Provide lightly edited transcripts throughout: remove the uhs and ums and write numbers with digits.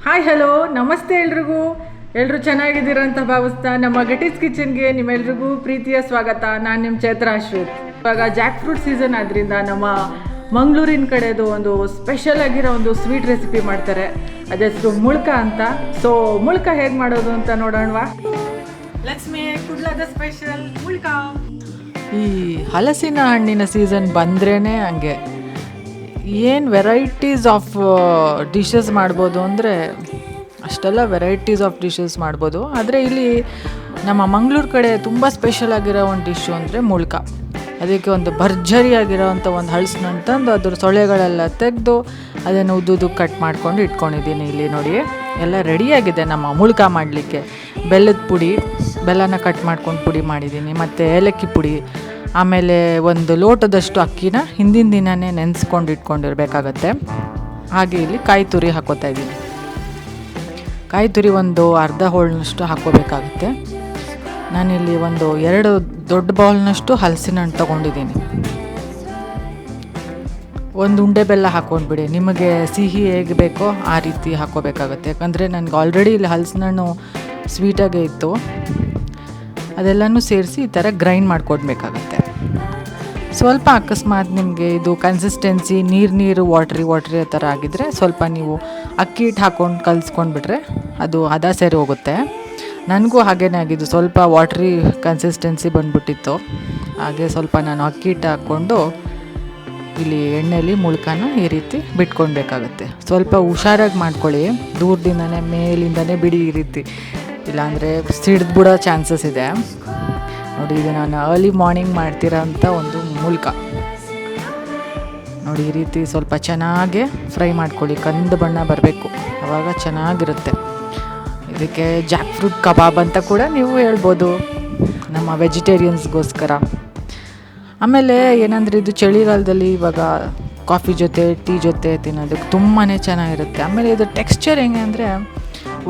Hi hello ನಮಸ್ತೆ ಎಲ್ರಿಗೂ. ಎಲ್ಲರೂ ಚೆನ್ನಾಗಿದ್ದೀರಾ ಅಂತ ಭಾವಿಸ್ತಾ ನಮ್ಮ ಗಟೀಸ್ ಕಿಚನ್ಗೆ ನಿಮ್ಮೆಲ್ರಿಗೂ ಪ್ರೀತಿಯ ಸ್ವಾಗತ. ನಾನು ನಿಮ್ಮ ಚೈತ್ರ ಅಶ್ವಥ್. ಇವಾಗ ಜಾಕ್ ಫ್ರೂಟ್ ಸೀಸನ್ ಆದ್ದರಿಂದ ನಮ್ಮ ಮಂಗಳೂರಿನ ಕಡೆದು ಒಂದು ಸ್ಪೆಷಲ್ ಆಗಿರೋ ಒಂದು ಸ್ವೀಟ್ ರೆಸಿಪಿ ಮಾಡ್ತಾರೆ. ಅದೆಷ್ಟು ಮುಳ್ಕ ಅಂತ. ಸೊ ಮುಳ್ಕ ಹೇಗೆ ಮಾಡೋದು ಅಂತ ನೋಡೋಣವಾ. ಲಕ್ಷ್ಮಿ ಕುಡ್ಲದ ಸ್ಪೆಷಲ್ ಮುಳ್ಕ. ಈ ಹಲಸಿನ ಹಣ್ಣಿನ ಸೀಸನ್ ಬಂದ್ರೇ ಹಂಗೆ ಏನು ವೆರೈಟೀಸ್ ಆಫ್ ಡಿಶಸ್ ಮಾಡ್ಬೋದು ಅಂದರೆ ಅಷ್ಟೆಲ್ಲ ವೆರೈಟೀಸ್ ಆಫ್ ಡಿಶಸ್ ಮಾಡ್ಬೋದು. ಆದರೆ ಇಲ್ಲಿ ನಮ್ಮ ಮಂಗಳೂರು ಕಡೆ ತುಂಬ ಸ್ಪೆಷಲ್ ಆಗಿರೋ ಒಂದು ಡಿಶ್ಶು ಅಂದರೆ ಮುಳ್ಕ. ಅದಕ್ಕೆ ಒಂದು ಭರ್ಜರಿಯಾಗಿರೋವಂಥ ಒಂದು ಹಲಸನ್ನು ತಂದು ಅದ್ರ ಸೊಳ್ಳೆಗಳೆಲ್ಲ ತೆಗೆದು ಅದನ್ನು ಉದ್ದುದ್ದು ಕಟ್ ಮಾಡ್ಕೊಂಡು ಇಟ್ಕೊಂಡಿದ್ದೀನಿ. ಇಲ್ಲಿ ನೋಡಿ ಎಲ್ಲ ರೆಡಿಯಾಗಿದೆ ನಮ್ಮ ಮುಳ್ಕ ಮಾಡಲಿಕ್ಕೆ. ಬೆಲ್ಲದ ಪುಡಿ, ಬೆಲ್ಲನ ಕಟ್ ಮಾಡ್ಕೊಂಡು ಪುಡಿ ಮಾಡಿದ್ದೀನಿ, ಮತ್ತು ಏಲಕ್ಕಿ ಪುಡಿ, ಆಮೇಲೆ ಒಂದು ಲೋಟದಷ್ಟು ಅಕ್ಕಿನ ಹಿಂದಿನ ದಿನವೇ ನೆನೆಸ್ಕೊಂಡು ಇಟ್ಕೊಂಡಿರ್ಬೇಕಾಗತ್ತೆ. ಹಾಗೆ ಇಲ್ಲಿ ಕಾಯಿ ತುರಿ ಹಾಕೋತಾ ಇದ್ದೀನಿ. ಕಾಯಿ ತುರಿ ಒಂದು ಅರ್ಧ ಹೋಳಿನಷ್ಟು ಹಾಕೋಬೇಕಾಗುತ್ತೆ. ನಾನಿಲ್ಲಿ ಒಂದು 2 ದೊಡ್ಡ ಬೌಲ್ನಷ್ಟು ಹಲಸಿನ ಹಣ್ಣು ತೊಗೊಂಡಿದ್ದೀನಿ. ಒಂದು ಉಂಡೆ ಬೆಲ್ಲ ಹಾಕ್ಕೊಂಡ್ಬಿಡಿ, ನಿಮಗೆ ಸಿಹಿ ಹೇಗೆ ಬೇಕೋ ಆ ರೀತಿ ಹಾಕ್ಕೋಬೇಕಾಗತ್ತೆ. ಯಾಕಂದರೆ ನನಗೆ ಆಲ್ರೆಡಿ ಇಲ್ಲಿ ಹಲಸಿನ ಹಣ್ಣು ಸ್ವೀಟಾಗೇ ಇತ್ತು. ಅದೆಲ್ಲನೂ ಸೇರಿಸಿ ಈ ಥರ ಗ್ರೈಂಡ್ ಮಾಡ್ಕೊಡ್ಬೇಕಾಗತ್ತೆ. ಸ್ವಲ್ಪ ಅಕಸ್ಮಾತ್ ನಿಮಗೆ ಇದು ಕನ್ಸಿಸ್ಟೆನ್ಸಿ ನೀರು ವಾಟ್ರಿ ಆ ಥರ ಆಗಿದ್ದರೆ ಸ್ವಲ್ಪ ನೀವು ಅಕ್ಕಿ ಹಿಟ್ಟು ಹಾಕ್ಕೊಂಡು ಕಲಿಸ್ಕೊಂಡ್ಬಿಟ್ರೆ ಅದು ಹದ ಸೇರಿ ಹೋಗುತ್ತೆ. ನನಗೂ ಹಾಗೇ ಆಗಿದ್ದು, ಸ್ವಲ್ಪ ವಾಟ್ರಿ ಕನ್ಸಿಸ್ಟೆನ್ಸಿ ಬಂದ್ಬಿಟ್ಟಿತ್ತು. ಹಾಗೆ ಸ್ವಲ್ಪ ನಾನು ಅಕ್ಕಿ ಹಿಟ್ಟು ಹಾಕ್ಕೊಂಡು ಇಲ್ಲಿ ಎಣ್ಣೆಯಲ್ಲಿ ಮುಳ್ಕನ ಈ ರೀತಿ ಬಿಟ್ಕೊಳ್ಬೇಕಾಗತ್ತೆ. ಸ್ವಲ್ಪ ಹುಷಾರಾಗಿ ಮಾಡ್ಕೊಳ್ಳಿ, ದೂರದಿಂದನೇ ಮೇಲಿಂದನೇ ಬಿಡಿ ಈ ರೀತಿ, ಇಲ್ಲಾಂದರೆ ಸಿಡ್ದು ಬಿಡೋ ಚಾನ್ಸಸ್ ಇದೆ. ನೋಡಿ, ಇದು ನಾನು ಅರ್ಲಿ ಮಾರ್ನಿಂಗ್ ಮಾಡ್ತಿರೋ ಅಂಥ ಒಂದು ಮುಳ್ಕ. ನೋಡಿ, ಈ ರೀತಿ ಸ್ವಲ್ಪ ಚೆನ್ನಾಗಿ ಫ್ರೈ ಮಾಡ್ಕೊಳ್ಳಿ, ಕಂದು ಬಣ್ಣ ಬರಬೇಕು, ಆವಾಗ ಚೆನ್ನಾಗಿರುತ್ತೆ. ಇದಕ್ಕೆ ಜಾಕ್ ಫ್ರೂಟ್ ಕಬಾಬ್ ಅಂತ ಕೂಡ ನೀವು ಹೇಳ್ಬೋದು ನಮ್ಮ ವೆಜಿಟೇರಿಯನ್ಸ್ಗೋಸ್ಕರ. ಆಮೇಲೆ ಏನಂದರೆ ಇದು ಚಳಿಗಾಲದಲ್ಲಿ ಇವಾಗ ಕಾಫಿ ಜೊತೆ ಟೀ ಜೊತೆ ತಿನ್ನೋದಕ್ಕೆ ತುಂಬಾ ಚೆನ್ನಾಗಿರುತ್ತೆ. ಆಮೇಲೆ ಇದು ಟೆಕ್ಸ್ಚರ್ ಹೆಂಗೆ ಅಂದರೆ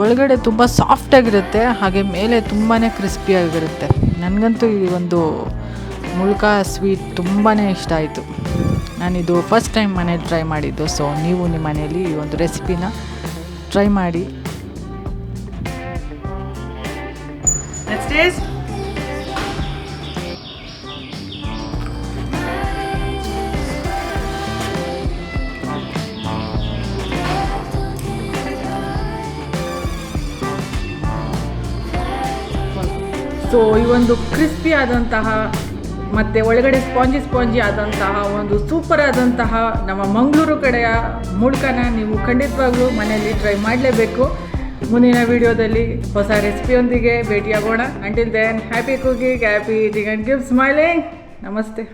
ಒಳಗಡೆ ತುಂಬ ಸಾಫ್ಟಾಗಿರುತ್ತೆ, ಹಾಗೆ ಮೇಲೆ ತುಂಬಾ ಕ್ರಿಸ್ಪಿಯಾಗಿರುತ್ತೆ. ನನಗಂತೂ ಈ ಒಂದು ಮುಳ್ಕ ಸ್ವೀಟ್ ತುಂಬಾ ಇಷ್ಟ ಆಯಿತು. ನಾನಿದು ಫಸ್ಟ್ ಟೈಮ್ ಮನೇಲಿ ಟ್ರೈ ಮಾಡಿದ್ದು. ಸೊ ನೀವು ನಿಮ್ಮ ಮನೇಲಿ ಈ ಒಂದು ರೆಸಿಪಿನ ಟ್ರೈ ಮಾಡಿ. ಸೊ ಈ ಒಂದು ಕ್ರಿಸ್ಪಿ ಆದಂತಹ ಮತ್ತು ಒಳಗಡೆ ಸ್ಪಾಂಜಿ ಆದಂತಹ ಒಂದು ಸೂಪರ್ ಆದಂತಹ ನಮ್ಮ ಮಂಗಳೂರು ಕಡೆಯ ಮುಳ್ಕನ ನೀವು ಖಂಡಿತವಾಗ್ಲೂ ಮನೆಯಲ್ಲಿ ಟ್ರೈ ಮಾಡಲೇಬೇಕು. ಮುಂದಿನ ವಿಡಿಯೋದಲ್ಲಿ ಹೊಸ ರೆಸಿಪಿಯೊಂದಿಗೆ ಭೇಟಿಯಾಗೋಣ. Until then, happy cooking, happy eating and keep smiling. ನಮಸ್ತೆ.